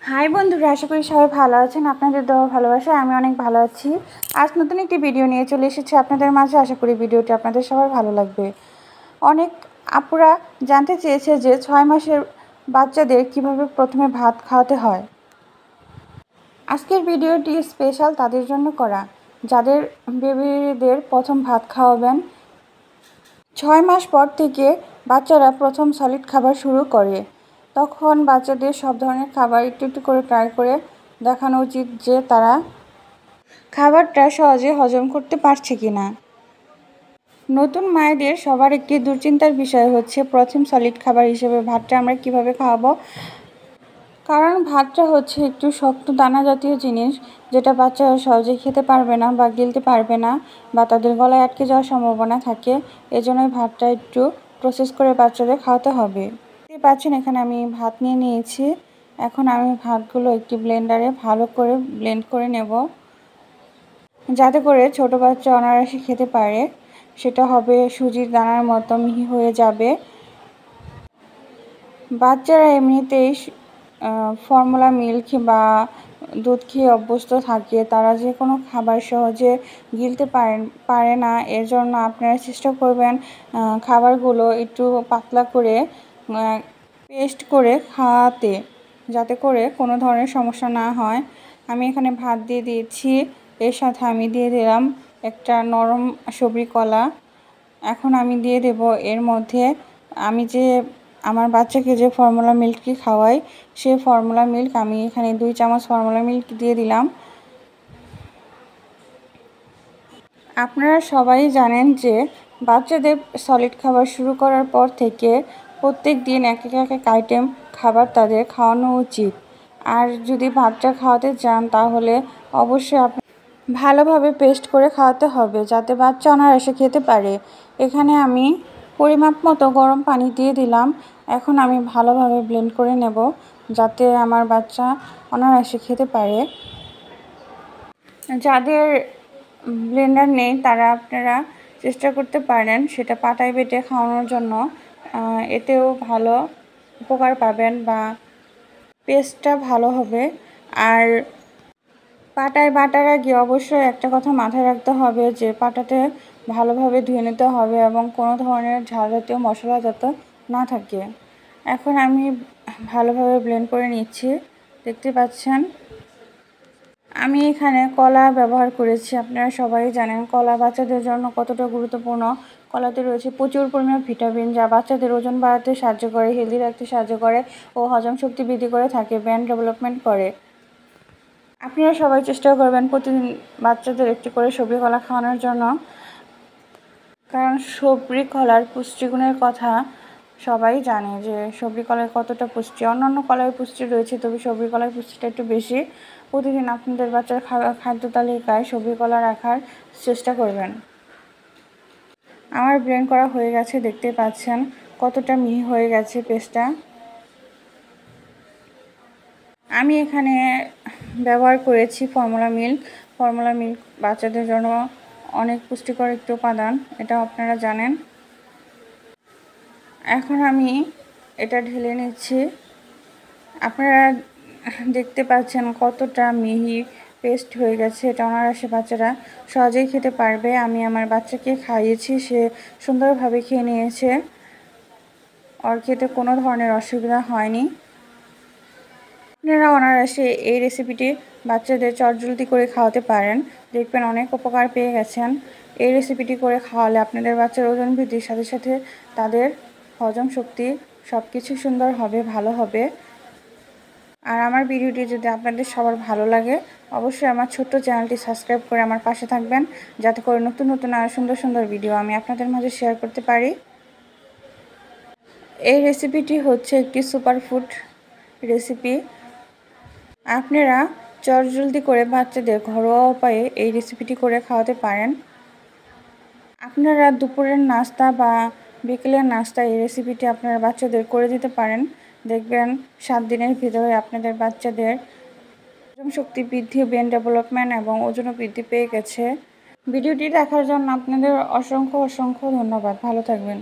High বন্ধুরা, আশা করি সবাই ভালো আছেন। আপনাদের দোয়া ভালোবাসায় আমি অনেক ভালো আছি। আজ নতুন একটি ভিডিও নিয়ে চলে এসেছি আপনাদের মাঝে। আশা করি ভিডিওটি আপনাদের সবার ভালো লাগবে। অনেক আপুরা জানতে চেয়েছে যে 6 মাসের বাচ্চাদের কিভাবে প্রথমে ভাত খাওয়াতে হয়। আজকের ভিডিওটি স্পেশাল তাদের জন্য করা, যাদের বেবিদের প্রথম ভাত খাওয়াবেন। 6 মাস পর থেকে বাচ্চারা প্রথম সলিড খাবার শুরু করে। তখন বাচ্চাদের সব ধরনের খাবার একটু একটু করে ট্রাই করে দেখানো উচিত যে তারা খাবারটা সহজে হজম করতে পারছে কিনা। নতুন মায়েদের সবার একটি দুশ্চিন্তার বিষয় হচ্ছে প্রথম সলিড খাবার হিসেবে ভাতটা আমরা কিভাবে খাওয়াবো। কারণ ভাতটা হচ্ছে একটু শক্ত দানা জাতীয় জিনিস, যেটা বাচ্চারা সহজে খেতে পারবে না বা গিলতে পারবে না, বা তাদের গলায় আটকে যাওয়ার সম্ভাবনা থাকে। এজন্যই ভাতটা একটু প্রসেস করে বাচ্চাদের খাওয়াতে হবে। দেখতে পাচ্ছেন এখানে আমি ভাত নিয়ে নিয়েছি। এখন আমি ভাতগুলো একটি ব্লেন্ডারে ভালো করে ব্লেন্ড করে নেব, যাতে করে ছোট বাচ্চা অনায়াসে খেতে পারে। সেটা হবে সুজির দানার মতো মিহি হয়ে যাবে। বাচ্চারা এমনিতেই ফর্মুলা মিল্ক বা দুধ খেয়ে অভ্যস্ত থাকে, তারা যে কোনো খাবার সহজে গিলতে পারে না। এর জন্য আপনারা চেষ্টা করবেন খাবারগুলো একটু পাতলা করে পেস্ট করে খাওয়াতে, যাতে করে কোনো ধরনের সমস্যা না হয়। আমি এখানে ভাত দিয়ে দিয়েছি, এর সাথে আমি দিয়ে দিলাম একটা নরম সবরি কলা। এখন আমি দিয়ে দেব এর মধ্যে আমি যে আমার বাচ্চাকে যে ফর্মুলা মিল্কটি খাওয়াই, সেই ফর্মুলা মিল্ক আমি এখানে 2 চামচ ফর্মুলা মিল্ক দিয়ে দিলাম। আপনারা সবাই জানেন যে বাচ্চাদের সলিড খাবার শুরু করার পর থেকে প্রত্যেক দিন এক এক আইটেম খাবার তাদের খাওয়ানো উচিত। আর যদি ভাতটা খাওয়াতে চান তাহলে অবশ্যই আপনি ভালোভাবে পেস্ট করে খাওয়াতে হবে, যাতে বাচ্চা অনায়াসে খেতে পারে। এখানে আমি পরিমাপ মতো গরম পানি দিয়ে দিলাম। এখন আমি ভালোভাবে ব্লেন্ড করে নেব, যাতে আমার বাচ্চা অনায়াসে খেতে পারে। যাদের ব্লেন্ডার নেই তারা আপনারা চেষ্টা করতে পারেন সেটা পাটায় বেটে খাওয়ানোর জন্য। এতেও ভালো উপকার পাবেন বা পেস্টটা ভালো হবে। আর পাটায় বাটার আগে অবশ্যই একটা কথা মাথায় রাখতে হবে যে পাটাতে ভালোভাবে ধুয়ে নিতে হবে এবং কোনো ধরনের ঝাল জাতীয় মশলা যাতে না থাকে। এখন আমি ভালোভাবে ব্লেন্ড করে নিচ্ছি। দেখতে পাচ্ছেন আমি এখানে কলা ব্যবহার করেছি। আপনারা সবাই জানেন কলা বাচ্চাদের জন্য কতটা গুরুত্বপূর্ণ। কলাতে রয়েছে প্রচুর পরিমাণ ভিটামিন, যা বাচ্চাদের ওজন বাড়াতে সাহায্য করে, হেলদি রাখতে সাহায্য করে ও হজম শক্তি বৃদ্ধি করে থাকে, ব্রেন ডেভেলপমেন্ট করে। আপনারা সবাই চেষ্টা করবেন প্রতিদিন বাচ্চাদের একটি করে সবরি কলা খাওয়ানোর জন্য, কারণ সবরি কলার পুষ্টিগুণের কথা সবাই জানে যে সবরি কলায় কতটা পুষ্টি। অন্যান্য কলায় পুষ্টি রয়েছে, তবে সবরি কলার পুষ্টিটা একটু বেশি। প্রতিদিন আপনাদের বাচ্চার খাদ্য তালিকায় সবরি কলা রাখার চেষ্টা করবেন। আমার ব্লেন্ড করা হয়ে গেছে, দেখতে পাচ্ছেন কতটা মিহি হয়ে গেছে পেস্টটা। আমি এখানে ব্যবহার করেছি ফর্মুলা মিল্ক। ফর্মুলা মিল্ক বাচ্চাদের জন্য অনেক পুষ্টিকর একটি উপাদান, এটা আপনারা জানেন। এখন আমি এটা ঢেলে নিচ্ছি। আপনারা দেখতে পাচ্ছেন কতটা মিহি পেস্ট হয়ে গেছে। এটা অনায়াসে বাচ্চারা সহজেই খেতে পারবে। আমি আমার বাচ্চাকে খাইয়েছি, সে সুন্দরভাবে খেয়ে নিয়েছে, ওর খেতে কোনো ধরনের অসুবিধা হয়নি। আপনারা অনায়াসে এই রেসিপিটি বাচ্চাদের চটজলদি করে খাওয়াতে পারেন, দেখবেন অনেক উপকার পেয়ে গেছেন। এই রেসিপিটি করে খাওয়ালে আপনাদের বাচ্চার ওজন বৃদ্ধির সাথে সাথে তাদের হজম শক্তি সব কিছু সুন্দর হবে, ভালো হবে। আর আমার ভিডিওটি যদি আপনাদের সবার ভালো লাগে, অবশ্যই আমার ছোট্ট চ্যানেলটি সাবস্ক্রাইব করে আমার পাশে থাকবেন, যাতে করে নতুন নতুন আর সুন্দর সুন্দর ভিডিও আমি আপনাদের মাঝে শেয়ার করতে পারি। এই রেসিপিটি হচ্ছে একটি সুপারফুড রেসিপি। আপনারা চটজলদি করে বাচ্চাদের ঘরোয়া উপায়ে এই রেসিপিটি করে খাওয়াতে পারেন। আপনারা দুপুরের নাস্তা বা বিকেলের নাস্তা এই রেসিপিটি আপনারা বাচ্চাদের করে দিতে পারেন। দেখবেন 7 দিনের ভিতরে আপনাদের বাচ্চাদের হজম শক্তি বৃদ্ধি, ব্রেন ডেভেলপমেন্ট এবং ওজনও বৃদ্ধি পেয়ে গেছে। ভিডিওটি দেখার জন্য আপনাদের অসংখ্য ধন্যবাদ। ভালো থাকবেন।